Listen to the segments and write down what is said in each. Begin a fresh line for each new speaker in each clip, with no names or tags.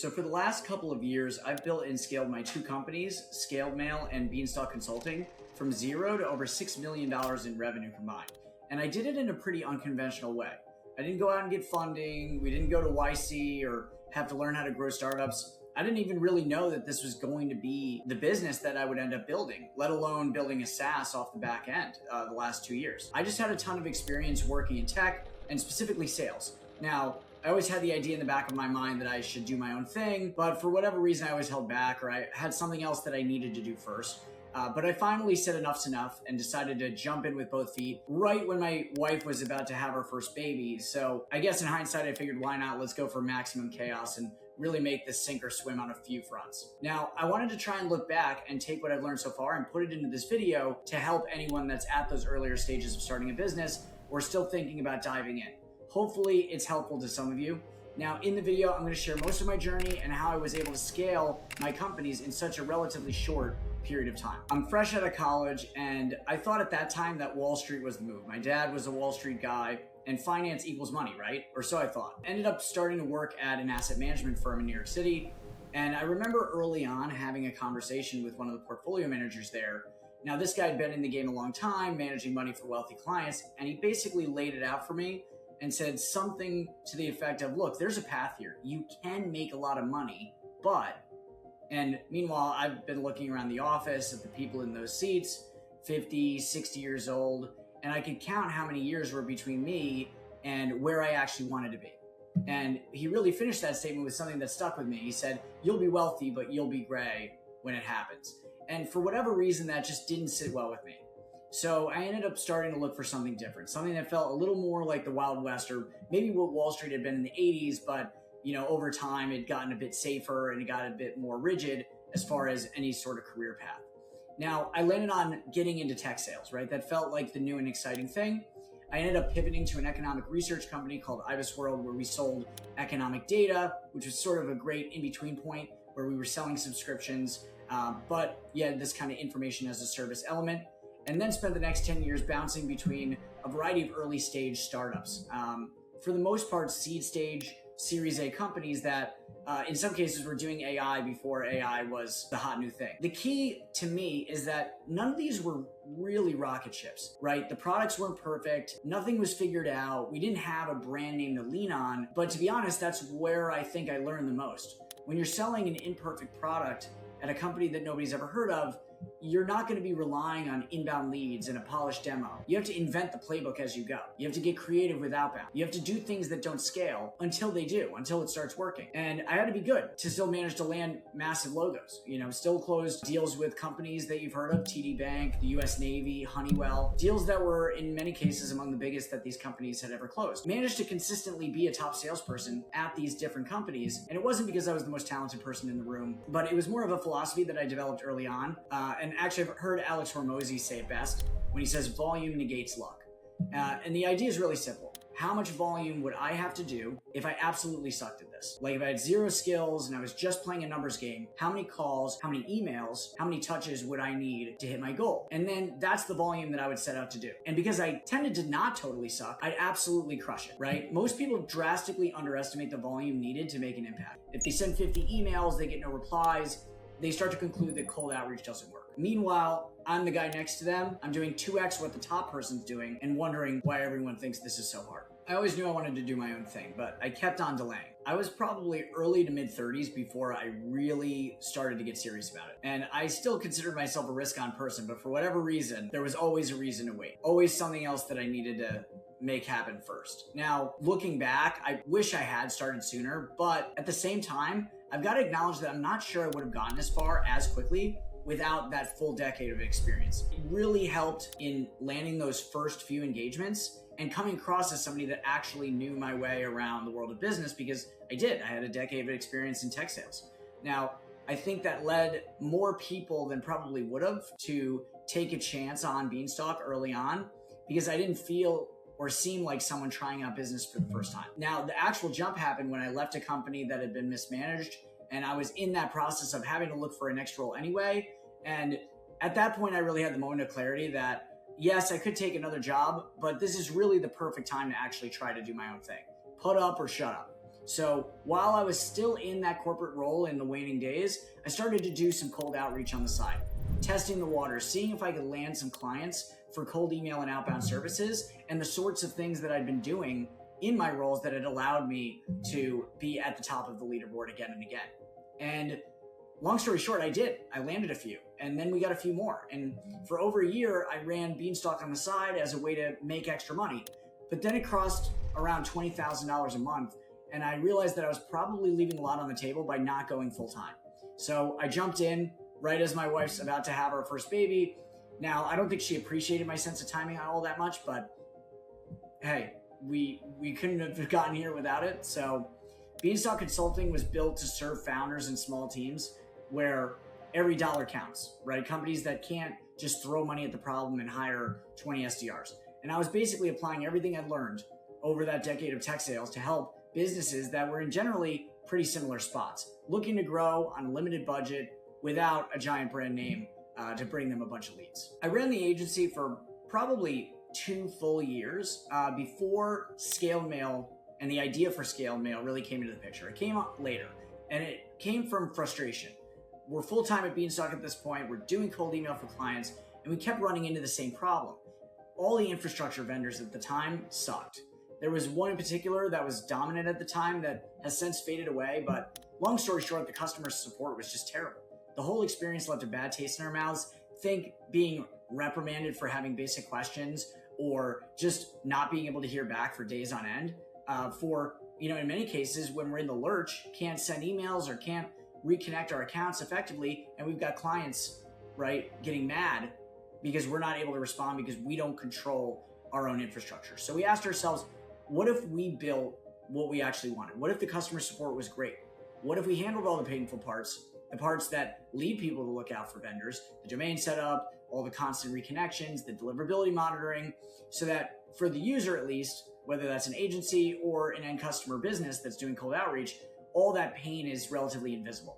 So for the last couple of years, I've built and scaled my two companies, ScaledMail and Beanstalk Consulting, from zero to over $6 million in revenue combined. And I did it in a pretty unconventional way. I didn't go out and get funding. We didn't go to YC or have to learn how to grow startups. I didn't even really know that this was going to be the business that I would end up building, let alone building a SaaS off the back end the last 2 years. I just had a ton of experience working in tech and specifically sales. Now, I always had the idea in the back of my mind that I should do my own thing, but for whatever reason, I always held back, or I had something else that I needed to do first. But I finally said enough's enough and decided to jump in with both feet right when my wife was about to have her first baby. So I guess in hindsight, I figured, why not? Let's go for maximum chaos and really make this sink or swim on a few fronts. Now, I wanted to try and look back and take what I've learned so far and put it into this video to help anyone that's at those earlier stages of starting a business or still thinking about diving in. Hopefully it's helpful to some of you. Now in the video, I'm going to share most of my journey and how I was able to scale my companies in such a relatively short period of time. I'm fresh out of college and I thought at that time that Wall Street was the move. My dad was a Wall Street guy and finance equals money, right? Or so I thought. Ended up starting to work at an asset management firm in New York City. And I remember early on having a conversation with one of the portfolio managers there. Now this guy had been in the game a long time, managing money for wealthy clients. And he basically laid it out for me and said something to the effect of, look, there's a path here. You can make a lot of money, and meanwhile, I've been looking around the office at the people in those seats, 50, 60 years old, and I could count how many years were between me and where I actually wanted to be. And he really finished that statement with something that stuck with me. He said, you'll be wealthy, but you'll be gray when it happens. And for whatever reason, that just didn't sit well with me. So I ended up starting to look for something different, something that felt a little more like the Wild West, or maybe what Wall Street had been in the 80s, but over time it gotten a bit safer and it got a bit more rigid as far as any sort of career path. Now I landed on getting into tech sales, right? That felt like the new and exciting thing. I ended up pivoting to an economic research company called IBISWorld, where we sold economic data, which was sort of a great in-between point where we were selling subscriptions, but you had this kind of information as a service element. And then spent the next 10 years bouncing between a variety of early stage startups. For the most part, seed stage, Series A companies that in some cases were doing AI before AI was the hot new thing. The key to me is that none of these were really rocket ships, right? The products weren't perfect. Nothing was figured out. We didn't have a brand name to lean on. But to be honest, that's where I think I learned the most. When you're selling an imperfect product at a company that nobody's ever heard of, you're not going to be relying on inbound leads and a polished demo. You have to invent the playbook as you go. You have to get creative with outbound. You have to do things that don't scale until they do, until it starts working. And I had to be good to still manage to land massive logos. Still closed deals with companies that you've heard of, TD Bank, the US Navy, Honeywell, deals that were in many cases among the biggest that these companies had ever closed. Managed to consistently be a top salesperson at these different companies. And it wasn't because I was the most talented person in the room, but it was more of a philosophy that I developed early on. And actually, I've heard Alex Hormozi say it best when he says volume negates luck. And the idea is really simple. How much volume would I have to do if I absolutely sucked at this? Like if I had zero skills and I was just playing a numbers game, how many calls, how many emails, how many touches would I need to hit my goal? And then that's the volume that I would set out to do. And because I tended to not totally suck, I'd absolutely crush it, right? Most people drastically underestimate the volume needed to make an impact. If they send 50 emails, they get no replies, they start to conclude that cold outreach doesn't work. Meanwhile, I'm the guy next to them. I'm doing 2x what the top person's doing and wondering why everyone thinks this is so hard. I always knew I wanted to do my own thing, but I kept on delaying. I was probably early to mid 30s before I really started to get serious about it. And I still considered myself a risk-on person, but for whatever reason, there was always a reason to wait. Always something else that I needed to make happen first. Now, looking back, I wish I had started sooner, but at the same time, I've got to acknowledge that I'm not sure I would have gotten as far as quickly without that full decade of experience. It really helped in landing those first few engagements and coming across as somebody that actually knew my way around the world of business, because I did. I had a decade of experience in tech sales. Now, I think that led more people than probably would have to take a chance on Beanstalk early on, because I didn't feel or seem like someone trying out business for the first time. Now, the actual jump happened when I left a company that had been mismanaged, and I was in that process of having to look for a next role anyway. And at that point, I really had the moment of clarity that, yes, I could take another job, but this is really the perfect time to actually try to do my own thing. Put up or shut up. So while I was still in that corporate role in the waning days, I started to do some cold outreach on the side, testing the waters, seeing if I could land some clients for cold email and outbound services, and the sorts of things that I'd been doing in my roles that had allowed me to be at the top of the leaderboard again and again. And long story short, I did. I landed a few, and then we got a few more. And for over a year, I ran Beanstalk on the side as a way to make extra money. But then it crossed around $20,000 a month, and I realized that I was probably leaving a lot on the table by not going full time. So I jumped in right as my wife's about to have her first baby. Now, I don't think she appreciated my sense of timing all that much, but hey, we couldn't have gotten here without it. So Beanstalk Consulting was built to serve founders and small teams where every dollar counts, right? Companies that can't just throw money at the problem and hire 20 SDRs. And I was basically applying everything I'd learned over that decade of tech sales to help businesses that were in generally pretty similar spots, looking to grow on a limited budget without a giant brand name to bring them a bunch of leads. I ran the agency for probably 2 full years before ScaledMail and the idea for ScaledMail really came into the picture. It came up later, and it came from frustration. We're full-time at Beanstalk at this point. We're doing cold email for clients, and we kept running into the same problem. All the infrastructure vendors at the time sucked. There was one in particular that was dominant at the time that has since faded away, but long story short, the customer support was just terrible. The whole experience left a bad taste in our mouths. Think being reprimanded for having basic questions or just not being able to hear back for days on end. In many cases, when we're in the lurch, can't send emails or can't reconnect our accounts effectively, and we've got clients, right, getting mad because we're not able to respond because we don't control our own infrastructure. So we asked ourselves, what if we built what we actually wanted? What if the customer support was great? What if we handled all the painful parts, the parts that lead people to look out for vendors, the domain setup, all the constant reconnections, the deliverability monitoring, so that for the user at least, whether that's an agency or an end customer business that's doing cold outreach, all that pain is relatively invisible.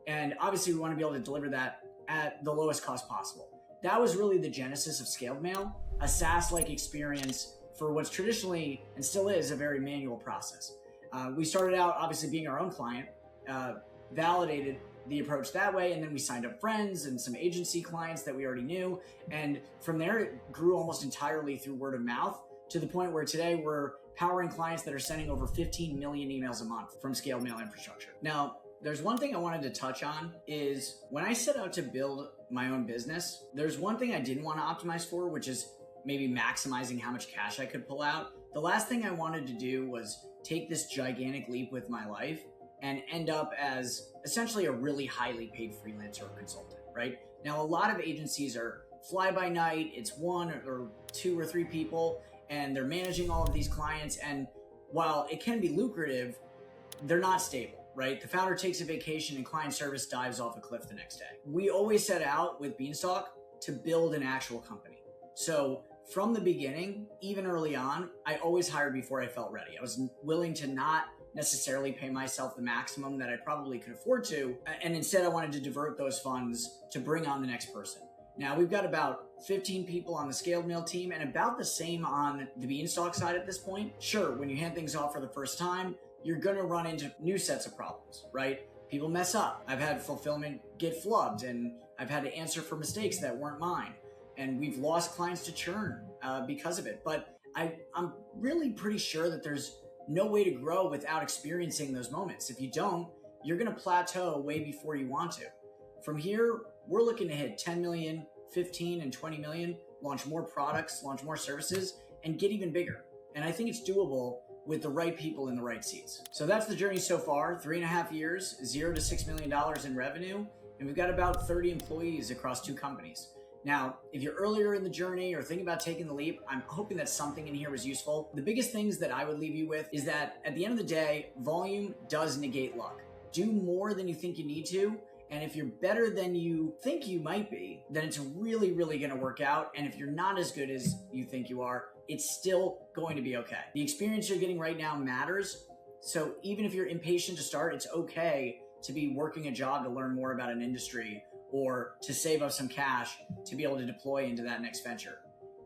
And obviously we want to be able to deliver that at the lowest cost possible. That was really the genesis of ScaledMail, a SaaS-like experience for what's traditionally and still is a very manual process. We started out obviously being our own client, validated the approach that way, and then we signed up friends and some agency clients that we already knew. And from there, it grew almost entirely through word of mouth to the point where today we're powering clients that are sending over 15 million emails a month from ScaledMail infrastructure. Now, there's one thing I wanted to touch on is when I set out to build my own business, there's one thing I didn't want to optimize for, which is maybe maximizing how much cash I could pull out. The last thing I wanted to do was take this gigantic leap with my life and end up as essentially a really highly paid freelancer or consultant, right? Now, a lot of agencies are fly by night. It's 1 or 2 or 3 people, and they're managing all of these clients. And while it can be lucrative, they're not stable, right? The founder takes a vacation and client service dives off a cliff the next day. We always set out with Beanstalk to build an actual company. So from the beginning, even early on, I always hired before I felt ready. I was willing to not necessarily pay myself the maximum that I probably could afford to. And instead I wanted to divert those funds to bring on the next person. Now we've got about 15 people on the ScaledMail team and about the same on the Beanstalk side at this point. Sure, when you hand things off for the first time, you're going to run into new sets of problems, right? People mess up. I've had fulfillment get flubbed and I've had to answer for mistakes that weren't mine. And we've lost clients to churn because of it. But I'm really pretty sure that there's no way to grow without experiencing those moments. If you don't, you're going to plateau way before you want to. From here, we're looking to hit 10 million, 15 and 20 million, launch more products, launch more services, and get even bigger. And I think it's doable with the right people in the right seats. So that's the journey so far, 3.5 years, $0 to $6 million in revenue. And we've got about 30 employees across 2 companies. Now, if you're earlier in the journey or thinking about taking the leap, I'm hoping that something in here was useful. The biggest things that I would leave you with is that at the end of the day, volume does negate luck. Do more than you think you need to. And if you're better than you think you might be, then it's really, really going to work out. And if you're not as good as you think you are, it's still going to be okay. The experience you're getting right now matters. So even if you're impatient to start, it's okay to be working a job to learn more about an industry or to save up some cash to be able to deploy into that next venture.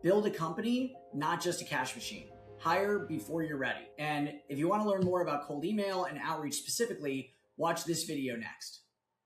Build a company, not just a cash machine. Hire before you're ready. And if you want to learn more about cold email and outreach specifically, watch this video next.